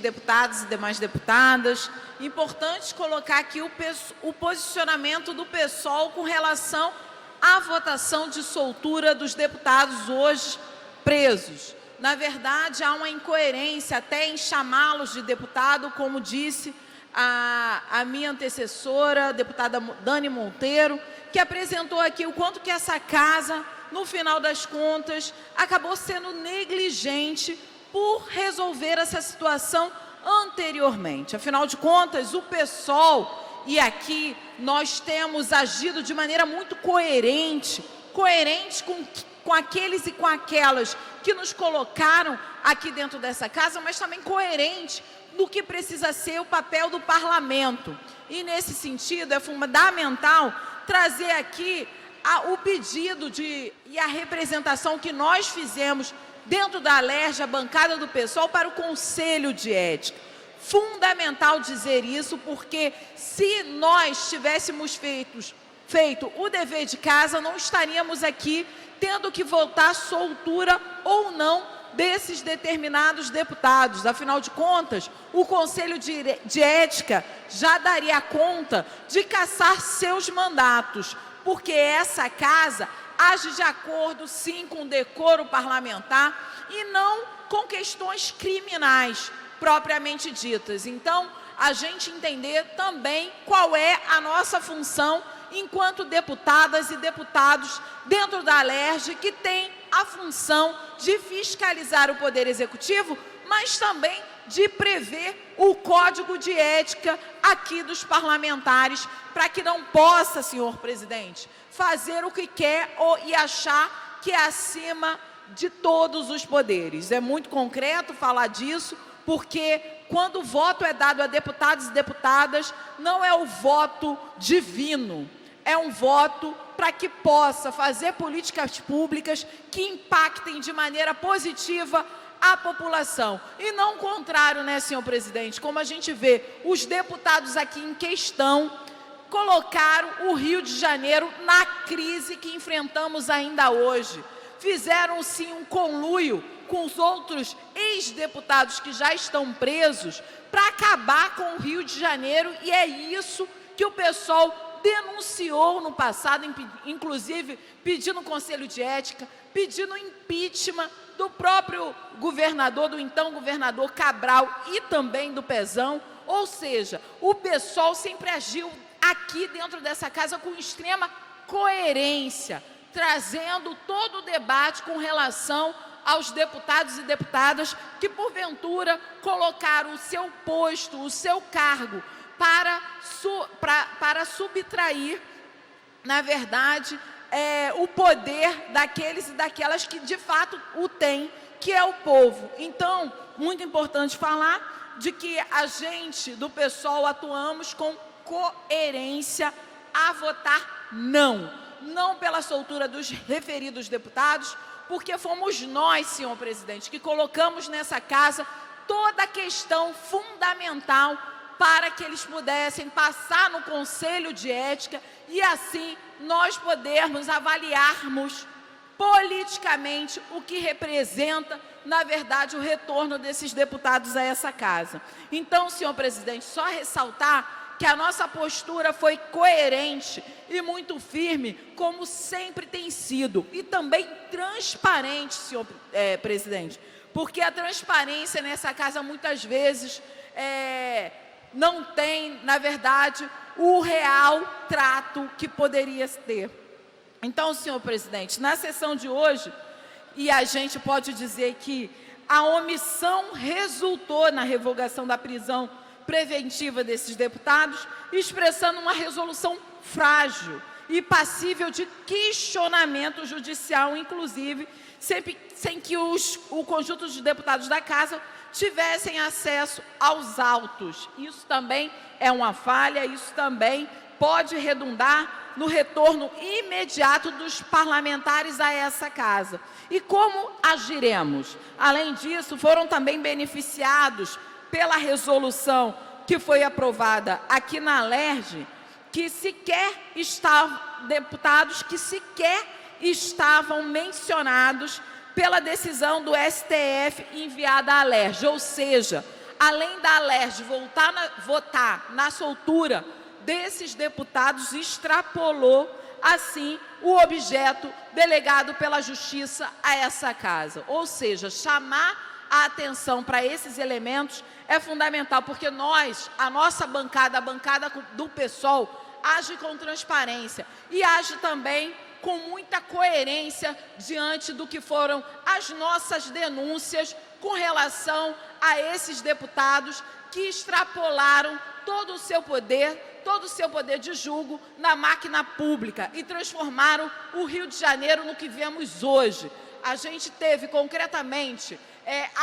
deputados e demais deputadas, importante colocar aqui o posicionamento do PSOL com relação à votação de soltura dos deputados hoje presos. Na verdade, há uma incoerência até em chamá-los de deputado, como disse a minha antecessora, a deputada Dani Monteiro, que apresentou aqui o quanto que essa casa, no final das contas, acabou sendo negligente por resolver essa situação anteriormente. Afinal de contas, o PSOL, e aqui nós temos agido de maneira muito coerente com aqueles e com aquelas que nos colocaram aqui dentro dessa casa, mas também coerente no que precisa ser o papel do parlamento. E nesse sentido é fundamental trazer aqui o pedido e a representação que nós fizemos dentro da Alerj, a bancada do PSOL, para o Conselho de Ética. Fundamental dizer isso, porque se nós tivéssemos feito o dever de casa, não estaríamos aqui tendo que votar a soltura ou não desses determinados deputados. Afinal de contas, o Conselho de Ética já daria conta de cassar seus mandatos, porque essa casa age de acordo, sim, com o decoro parlamentar e não com questões criminais propriamente ditas. Então, a gente entender também qual é a nossa função enquanto deputadas e deputados dentro da Alerj, que tem a função de fiscalizar o Poder Executivo, mas também de prever o Código de Ética aqui dos parlamentares, para que não possa, senhor presidente, fazer o que quer e achar que é acima de todos os poderes. É muito concreto falar disso, porque quando o voto é dado a deputados e deputadas, não é o voto divino, é um voto para que possa fazer políticas públicas que impactem de maneira positiva a população. E não o contrário, né, senhor presidente? Como a gente vê, os deputados aqui em questão colocaram o Rio de Janeiro na crise que enfrentamos ainda hoje. Fizeram, sim, um conluio com os outros ex-deputados que já estão presos para acabar com o Rio de Janeiro, e é isso que o PSOL denunciou no passado, inclusive pedindo Conselho de Ética, pedindo impeachment do próprio governador, do então governador Cabral e também do Pezão. Ou seja, o PSOL sempre agiu aqui dentro dessa casa com extrema coerência, trazendo todo o debate com relação aos deputados e deputadas que, porventura, colocaram o seu posto, o seu cargo, para subtrair, na verdade, o poder daqueles e daquelas que, de fato, o têm, que é o povo. Então, muito importante falar de que a gente, do PSOL, atuamos com coerência a votar não pela soltura dos referidos deputados, porque fomos nós, senhor presidente, que colocamos nessa casa toda a questão fundamental para que eles pudessem passar no Conselho de Ética e, assim, nós podermos avaliarmos politicamente o que representa, na verdade, o retorno desses deputados a essa casa. Então, senhor presidente, só ressaltar que a nossa postura foi coerente e muito firme, como sempre tem sido, e também transparente, senhor presidente, porque a transparência nessa casa muitas vezes não tem, na verdade, o real trato que poderia ter. Então, senhor presidente, na sessão de hoje, e a gente pode dizer que a omissão resultou na revogação da prisão preventiva desses deputados, expressando uma resolução frágil e passível de questionamento judicial, inclusive, sem que o conjunto de deputados da Casa tivessem acesso aos autos. Isso também é uma falha, isso também pode redundar no retorno imediato dos parlamentares a essa casa. E como agiremos? Além disso, foram também beneficiados pela resolução que foi aprovada aqui na Alerj, que deputados que sequer estavam mencionados pela decisão do STF enviada à Alerj, ou seja, além da Alerj votar na soltura desses deputados, extrapolou, assim, o objeto delegado pela Justiça a essa casa. Ou seja, chamar a atenção para esses elementos é fundamental, porque nós, a nossa bancada, a bancada do PSOL, age com transparência e age também com muita coerência diante do que foram as nossas denúncias com relação a esses deputados que extrapolaram todo o seu poder de julgo na máquina pública e transformaram o Rio de Janeiro no que vemos hoje. A gente teve, concretamente,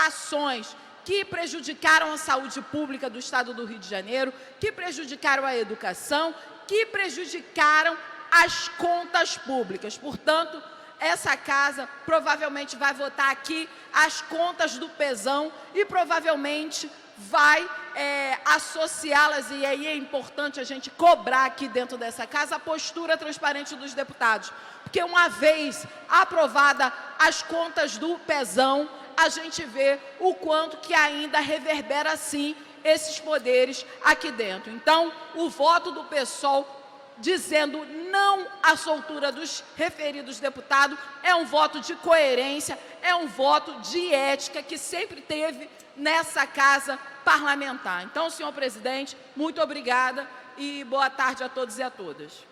ações que prejudicaram a saúde pública do Estado do Rio de Janeiro, que prejudicaram a educação, que prejudicaram as contas públicas. Portanto, essa casa provavelmente vai votar aqui as contas do Pezão e provavelmente vai associá-las, e aí é importante a gente cobrar aqui dentro dessa casa a postura transparente dos deputados, porque uma vez aprovada as contas do Pezão, a gente vê o quanto que ainda reverbera, sim, esses poderes aqui dentro. Então, o voto do PSOL dizendo não à soltura dos referidos deputados é um voto de coerência, é um voto de ética que sempre teve nessa casa parlamentar. Então, senhor presidente, muito obrigada e boa tarde a todos e a todas.